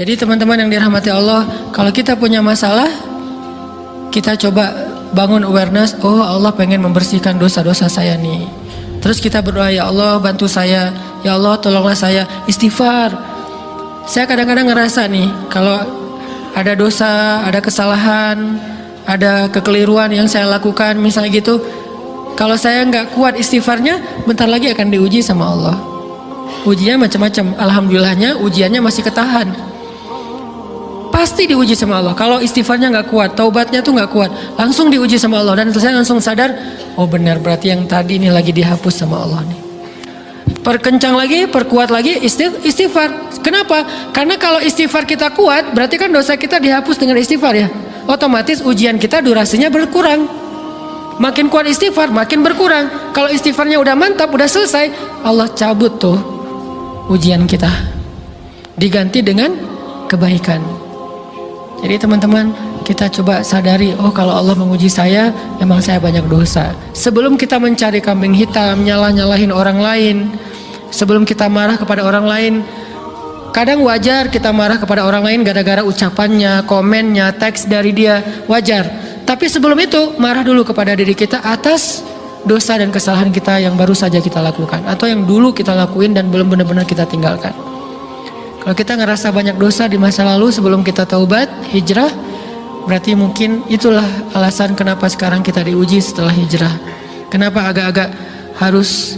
Jadi teman-teman yang dirahmati Allah, kalau kita punya masalah, kita coba bangun awareness, oh Allah pengen membersihkan dosa-dosa saya nih. Terus kita berdoa, ya Allah bantu saya, ya Allah tolonglah saya, istighfar. Saya kadang-kadang ngerasa nih, kalau ada dosa, ada kesalahan, ada kekeliruan yang saya lakukan, misalnya gitu, kalau saya nggak kuat istighfarnya, bentar lagi akan diuji sama Allah. Ujinya macam-macam, alhamdulillahnya ujiannya masih ketahan. Pasti diuji sama Allah. Kalau istighfarnya nggak kuat, taubatnya tuh nggak kuat, langsung diuji sama Allah. Dan saya langsung sadar, oh benar, berarti yang tadi ini lagi dihapus sama Allah nih. Perkencang lagi, perkuat lagi istighfar. Kenapa? Karena kalau istighfar kita kuat, berarti kan dosa kita dihapus dengan istighfar ya. Otomatis ujian kita durasinya berkurang. Makin kuat istighfar, makin berkurang. Kalau istighfarnya udah mantap, udah selesai, Allah cabut tuh ujian kita, diganti dengan kebaikan. Jadi teman-teman, kita coba sadari, oh kalau Allah menguji saya, emang saya banyak dosa. Sebelum kita mencari kambing hitam, nyalah-nyalahin orang lain, sebelum kita marah kepada orang lain, kadang wajar kita marah kepada orang lain gara-gara ucapannya, komennya, teks dari dia, wajar. Tapi sebelum itu, marah dulu kepada diri kita atas dosa dan kesalahan kita yang baru saja kita lakukan, atau yang dulu kita lakuin dan belum benar-benar kita tinggalkan. Kalau kita ngerasa banyak dosa di masa lalu sebelum kita taubat, hijrah, berarti mungkin itulah alasan kenapa sekarang kita diuji setelah hijrah. Kenapa agak-agak harus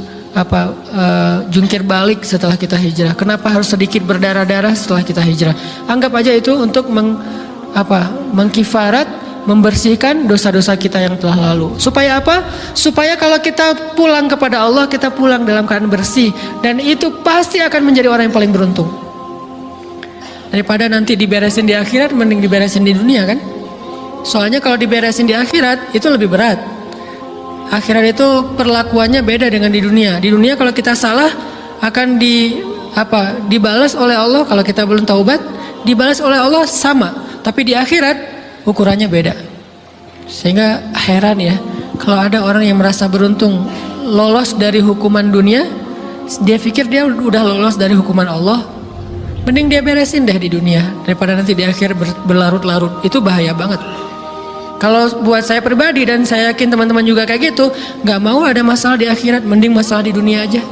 jungkir balik setelah kita hijrah? Kenapa harus sedikit berdarah-darah setelah kita hijrah? Anggap aja itu untuk mengkifarat, membersihkan dosa-dosa kita yang telah lalu. Supaya apa? Supaya kalau kita pulang kepada Allah, kita pulang dalam keadaan bersih, dan itu pasti akan menjadi orang yang paling beruntung. Daripada nanti diberesin di akhirat, mending diberesin di dunia kan? Soalnya kalau diberesin di akhirat itu lebih berat. Akhirat itu perlakuannya beda dengan di dunia. Di dunia kalau kita salah akan dibalas oleh Allah. Kalau kita belum taubat, dibalas oleh Allah sama. Tapi di akhirat ukurannya beda. Sehingga heran ya, kalau ada orang yang merasa beruntung lolos dari hukuman dunia, dia pikir dia udah lolos dari hukuman Allah. Mending dia beresin deh di dunia daripada nanti di akhir berlarut-larut. Itu bahaya banget. Kalau buat saya pribadi, dan saya yakin teman-teman juga kayak gitu, gak mau ada masalah di akhirat, mending masalah di dunia aja.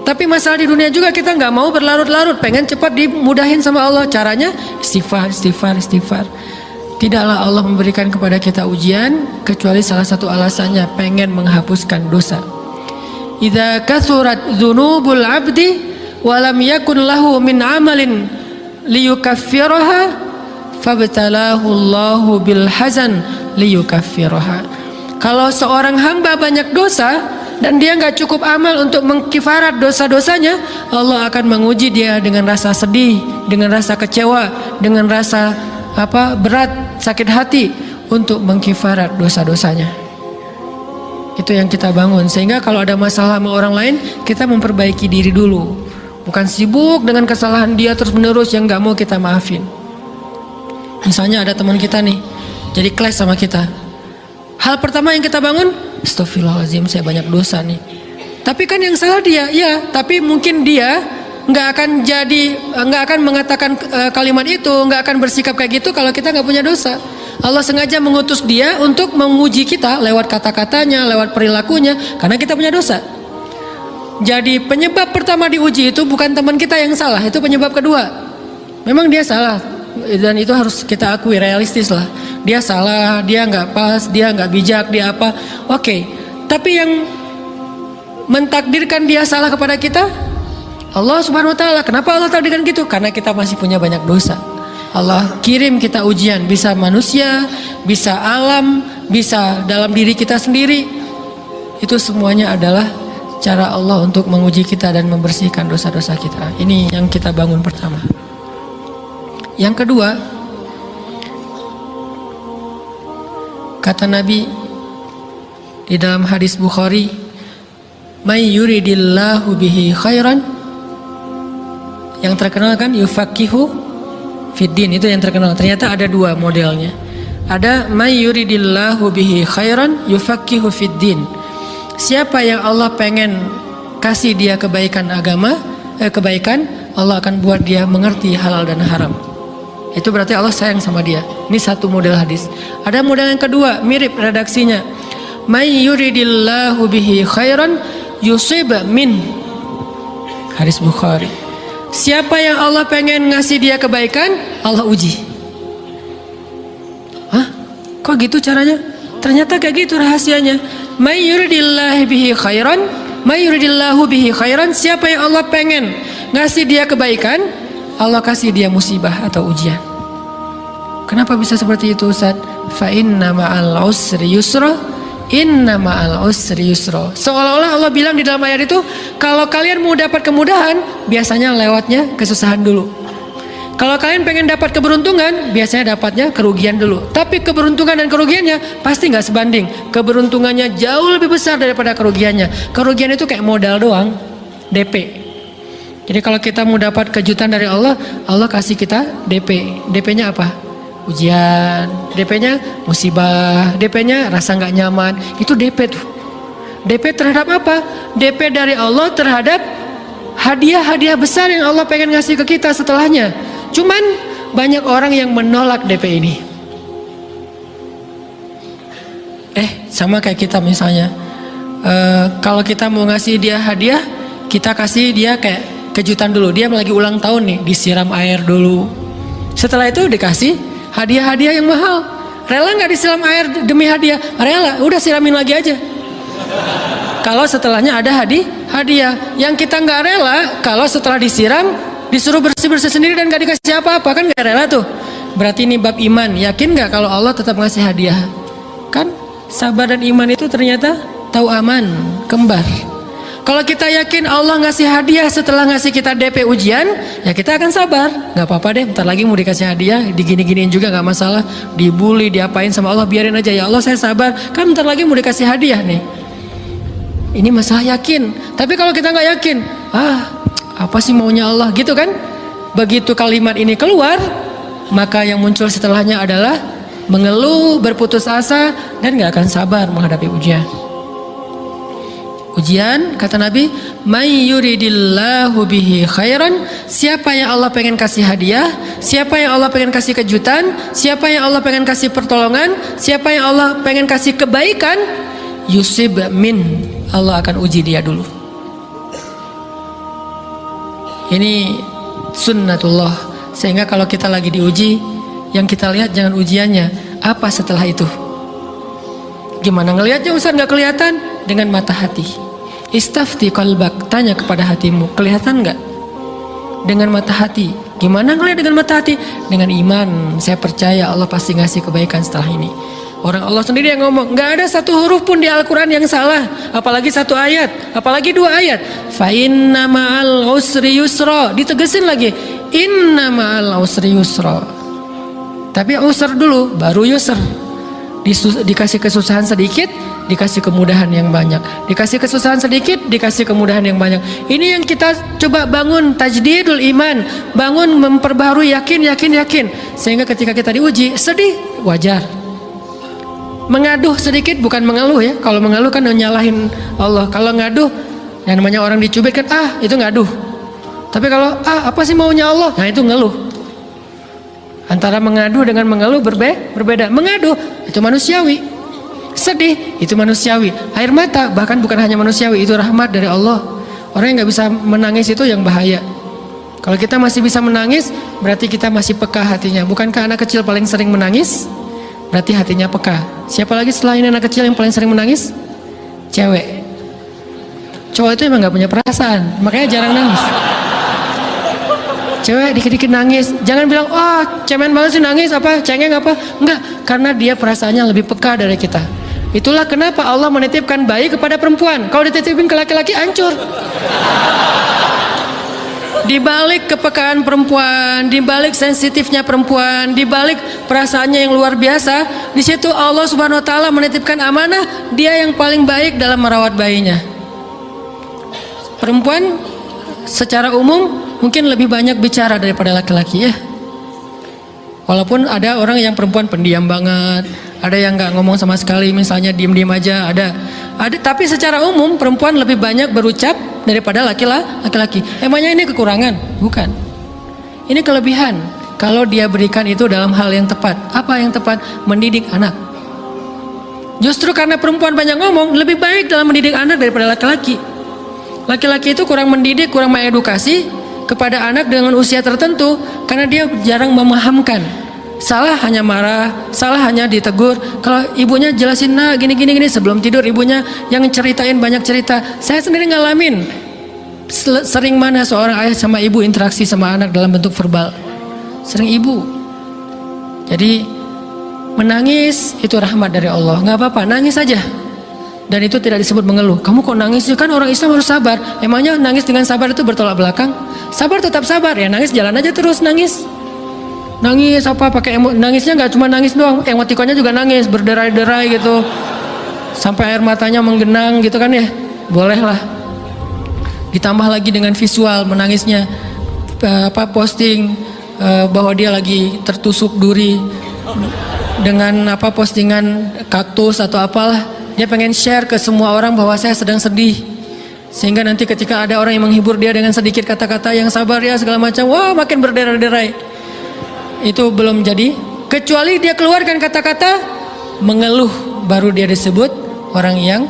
Tapi masalah di dunia juga kita gak mau berlarut-larut, pengen cepat dimudahin sama Allah. Caranya istighfar. Tidaklah Allah memberikan kepada kita ujian kecuali salah satu alasannya pengen menghapuskan dosa. Idza kathurat dzunubul 'abdi walam yakun lahu min amalin liyukaffiraha fabtalahu Allahu bil hazan liyukaffiraha. Kalau seorang hamba banyak dosa dan dia nggak cukup amal untuk mengkifarat dosa-dosanya, Allah akan menguji dia dengan rasa sedih, dengan rasa kecewa, dengan rasa berat, sakit hati untuk mengkifarat dosa-dosanya. Itu yang kita bangun, sehingga kalau ada masalah sama orang lain, kita memperbaiki diri dulu. Bukan sibuk dengan kesalahan dia terus menerus yang gak mau kita maafin. Misalnya ada teman kita nih, jadi clash sama kita. Hal pertama yang kita bangun, astagfirullahaladzim, saya banyak dosa nih. Tapi kan yang salah dia, ya. Tapi mungkin dia gak akan mengatakan kalimat itu, gak akan bersikap kayak gitu kalau kita gak punya dosa. Allah sengaja mengutus dia untuk menguji kita lewat kata-katanya, lewat perilakunya, karena kita punya dosa. Jadi penyebab pertama diuji itu bukan teman kita yang salah, itu penyebab kedua. Memang dia salah, dan itu harus kita akui, realistis lah. Dia salah, dia nggak pas, dia nggak bijak, dia apa? Oke. Tapi yang mentakdirkan dia salah kepada kita, Allah Subhanahu Wa Taala. Kenapa Allah takdirkan gitu? Karena kita masih punya banyak dosa. Allah kirim kita ujian, bisa manusia, bisa alam, bisa dalam diri kita sendiri. Itu semuanya adalah cara Allah untuk menguji kita dan membersihkan dosa-dosa kita. Ini yang kita bangun pertama. Yang kedua, kata Nabi di dalam hadis Bukhari, may yuridillahu bihi khairan, yang terkenal kan yufaqihu fiddin, itu yang terkenal. Ternyata ada dua modelnya. Ada may yuridillahu bihi khairan yufaqihu fiddin. Siapa yang Allah pengen kasih dia kebaikan agama, kebaikan, Allah akan buat dia mengerti halal dan haram. itu berarti Allah sayang sama dia. Ini satu model hadis. Ada model yang kedua, mirip redaksinya. May yuridillahu bihi khairan yusib min. Hadis Bukhari. Siapa yang Allah pengen ngasih dia kebaikan, Allah uji. Hah? Kok gitu caranya? Ternyata kayak gitu rahasianya. May yuridillahu bihi khairan, may yuridillahu bihi khairan. Siapa yang Allah pengen ngasih dia kebaikan, Allah kasih dia musibah atau ujian. Kenapa bisa seperti itu, Ustaz? Fa inna ma'al usri yusra, inna ma'al usri yusra. Seolah-olah Allah bilang di dalam ayat itu, kalau kalian mau dapat kemudahan, biasanya lewatnya kesusahan dulu. Kalau kalian pengen dapat keberuntungan, biasanya dapatnya kerugian dulu. Tapi keberuntungan dan kerugiannya pasti nggak sebanding. Keberuntungannya jauh lebih besar daripada kerugiannya. Kerugian itu kayak modal doang, DP. Jadi kalau kita mau dapat kejutan dari Allah, Allah kasih kita DP. DP-nya apa? Ujian. DP-nya musibah. DP-nya rasa nggak nyaman. Itu DP tuh. DP terhadap apa? DP dari Allah terhadap hadiah-hadiah besar yang Allah pengen ngasih ke kita setelahnya. Cuman banyak orang yang menolak DP ini. Sama kayak kita misalnya. Kalau kita mau ngasih dia hadiah, kita kasih dia kayak kejutan dulu. Dia lagi ulang tahun nih, disiram air dulu. Setelah itu dikasih hadiah-hadiah yang mahal. Rela nggak disiram air demi hadiah? Rela, udah siramin lagi aja. Kalau setelahnya ada hadiah. Yang kita nggak rela, kalau setelah disiram disuruh bersih-bersih sendiri dan nggak dikasih apa-apa, kan nggak rela tuh. Berarti ini bab iman. Yakin nggak kalau Allah tetap ngasih hadiah? Kan sabar dan iman itu ternyata tahu aman, kembar. Kalau kita yakin Allah ngasih hadiah setelah ngasih kita DP ujian, ya kita akan sabar. Gak apa-apa deh, bentar lagi mau dikasih hadiah, digini-giniin juga gak masalah. Dibully, diapain sama Allah, biarin aja. Ya Allah saya sabar, kan bentar lagi mau dikasih hadiah nih. Ini masalah yakin. Tapi kalau kita gak yakin, apa sih maunya Allah gitu kan? Begitu kalimat ini keluar, maka yang muncul setelahnya adalah mengeluh, berputus asa, dan gak akan sabar menghadapi ujian. Ujian, kata Nabi, may yuridillahu bihi khairan. Siapa yang Allah pengen kasih hadiah, siapa yang Allah pengen kasih kejutan, siapa yang Allah pengen kasih pertolongan, siapa yang Allah pengen kasih kebaikan, yusib min, Allah akan uji dia dulu. Ini sunnatullah. Sehingga kalau kita lagi diuji, yang kita lihat jangan ujiannya, apa setelah itu. Gimana ngelihatnya Ustaz? Nggak kelihatan. Dengan mata hati. Istafti qalbak, tanya kepada hatimu, kelihatan nggak? Dengan mata hati. Gimana ngelihat dengan mata hati? Dengan iman. Saya percaya Allah pasti ngasih kebaikan setelah ini. Orang Allah sendiri yang ngomong, nggak ada satu huruf pun di Al-Quran yang salah, apalagi satu ayat, apalagi dua ayat. Fa inna ma'al usri yusra, ditegesin lagi, inna ma'al usri yusra. Tapi usr dulu, baru yusr. Dikasih kesusahan sedikit, dikasih kemudahan yang banyak. Dikasih kesusahan sedikit, dikasih kemudahan yang banyak. Ini yang kita coba bangun tajdidul iman, bangun memperbaharui yakin. Sehingga ketika kita diuji, sedih, wajar. Mengaduh sedikit, bukan mengeluh ya. Kalau mengeluh kan nyalahin Allah. Kalau ngaduh, yang namanya orang dicubit kan, itu ngaduh. Tapi kalau apa sih maunya Allah? Nah itu ngeluh. Antara mengadu dengan mengeluh berbeda. Mengadu itu manusiawi, sedih itu manusiawi, air mata bahkan bukan hanya manusiawi, itu rahmat dari Allah. Orang yang nggak bisa menangis itu yang bahaya. Kalau kita masih bisa menangis, berarti kita masih peka hatinya. Bukankah anak kecil paling sering menangis? Berarti hatinya peka. Siapa lagi selain anak kecil yang paling sering menangis? Cewek. Cowok itu emang nggak punya perasaan, makanya jarang nangis. Cewek dikit-dikit nangis, jangan bilang, cemen banget sih nangis, apa, cengeng apa. Enggak, karena dia perasaannya lebih peka dari kita. Itulah kenapa Allah menitipkan bayi kepada perempuan. Kalau dititipin ke laki-laki, hancur. Di balik kepekaan perempuan, di balik sensitifnya perempuan, di balik perasaannya yang luar biasa, di situ Allah Subhanahu wa taala menitipkan amanah, dia yang paling baik dalam merawat bayinya. Perempuan secara umum mungkin lebih banyak bicara daripada laki-laki ya. Walaupun ada orang yang perempuan pendiam banget, ada yang nggak ngomong sama sekali, misalnya diem-diem aja, ada. Tapi secara umum perempuan lebih banyak berucap daripada laki-laki. Emangnya ini kekurangan? Bukan. Ini kelebihan. kalau dia berikan itu dalam hal yang tepat. Apa yang tepat? Mendidik anak. Justru karena perempuan banyak ngomong, lebih baik dalam mendidik anak daripada laki-laki. Laki-laki itu kurang mendidik, kurang mengedukasi kepada anak dengan usia tertentu karena dia jarang memahamkan. Salah hanya marah, salah hanya ditegur. Kalau ibunya jelasin, nah gini sebelum tidur ibunya yang ceritain banyak cerita. Saya sendiri ngalamin. Sering mana seorang ayah sama ibu interaksi sama anak dalam bentuk verbal? Sering ibu. Jadi menangis itu rahmat dari Allah. Nggak apa-apa, nangis saja. Dan itu tidak disebut mengeluh. Kamu kok nangis? Kan orang Islam harus sabar. Emangnya nangis dengan sabar itu bertolak belakang? Sabar tetap sabar ya, nangis jalan aja terus nangis. Nangis apa pakai nangisnya nggak cuma nangis doang, emotikonnya juga nangis, berderai-derai gitu. Sampai air matanya menggenang gitu kan ya. Boleh lah. Ditambah lagi dengan visual menangisnya, posting bahwa dia lagi tertusuk duri dengan postingan kaktus atau apalah. Dia pengen share ke semua orang bahwa saya sedang sedih, sehingga nanti ketika ada orang yang menghibur dia dengan sedikit kata-kata yang sabar ya segala macam, wah makin berderai-derai. Itu belum jadi, kecuali dia keluarkan kata-kata mengeluh, baru dia disebut orang yang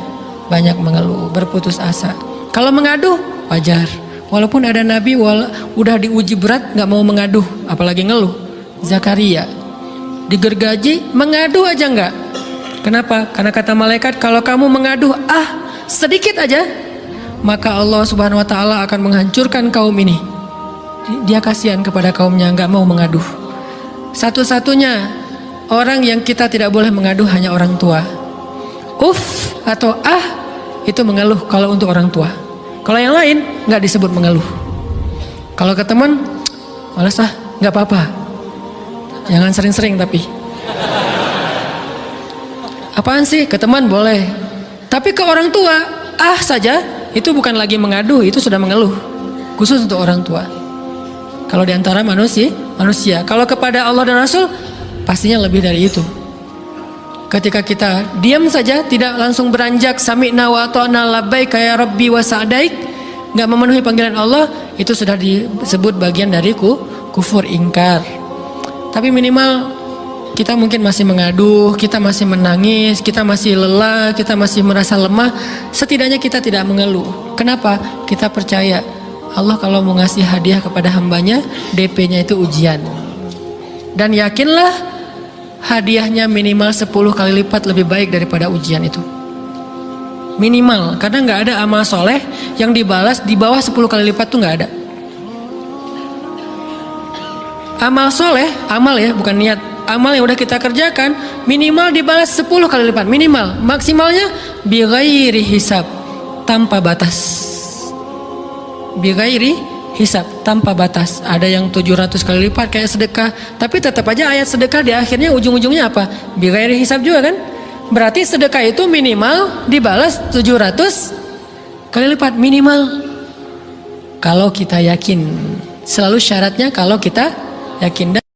banyak mengeluh, berputus asa. Kalau mengaduh wajar, walaupun ada nabi udah diuji berat nggak mau mengaduh, apalagi ngeluh. Zakaria digergaji mengadu aja nggak. Kenapa? Karena kata malaikat, kalau kamu mengaduh sedikit aja, maka Allah Subhanahu Wa Taala akan menghancurkan kaum ini. Dia kasihan kepada kaumnya, nggak mau mengaduh. Satu-satunya orang yang kita tidak boleh mengaduh hanya orang tua. Atau itu mengeluh kalau untuk orang tua. Kalau yang lain nggak disebut mengeluh. Kalau ke teman, malas nggak apa-apa. Jangan sering-sering tapi. Apaan sih? Ke teman boleh. Tapi ke orang tua, saja itu bukan lagi mengadu, itu sudah mengeluh. Khusus untuk orang tua. Kalau diantara manusia. Kalau kepada Allah dan Rasul, pastinya lebih dari itu. Ketika kita diam saja, tidak langsung beranjak sami'na wa ata'na labbaika ya rabbi wa sa'daik, nggak memenuhi panggilan Allah, itu sudah disebut bagian dari kufur ingkar. Tapi minimal kita mungkin masih mengaduh, kita masih menangis, kita masih lelah, kita masih merasa lemah. Setidaknya kita tidak mengeluh. Kenapa? Kita percaya Allah kalau mau ngasih hadiah kepada hambanya, DP-nya itu ujian. Dan yakinlah hadiahnya minimal 10 kali lipat lebih baik daripada ujian itu. Minimal, karena nggak ada amal soleh yang dibalas di bawah 10 kali lipat tuh nggak ada. Amal soleh, amal ya bukan niat. Amal yang udah kita kerjakan minimal dibalas 10 kali lipat, minimal. Maksimalnya bighairi hisab, tanpa batas. Bighairi hisab, tanpa batas. Ada yang 700 kali lipat kayak sedekah, tapi tetap aja ayat sedekah di akhirnya ujung-ujungnya apa? Bighairi hisab juga kan? Berarti sedekah itu minimal dibalas 700 kali lipat minimal. Kalau kita yakin, selalu syaratnya kalau kita yakin.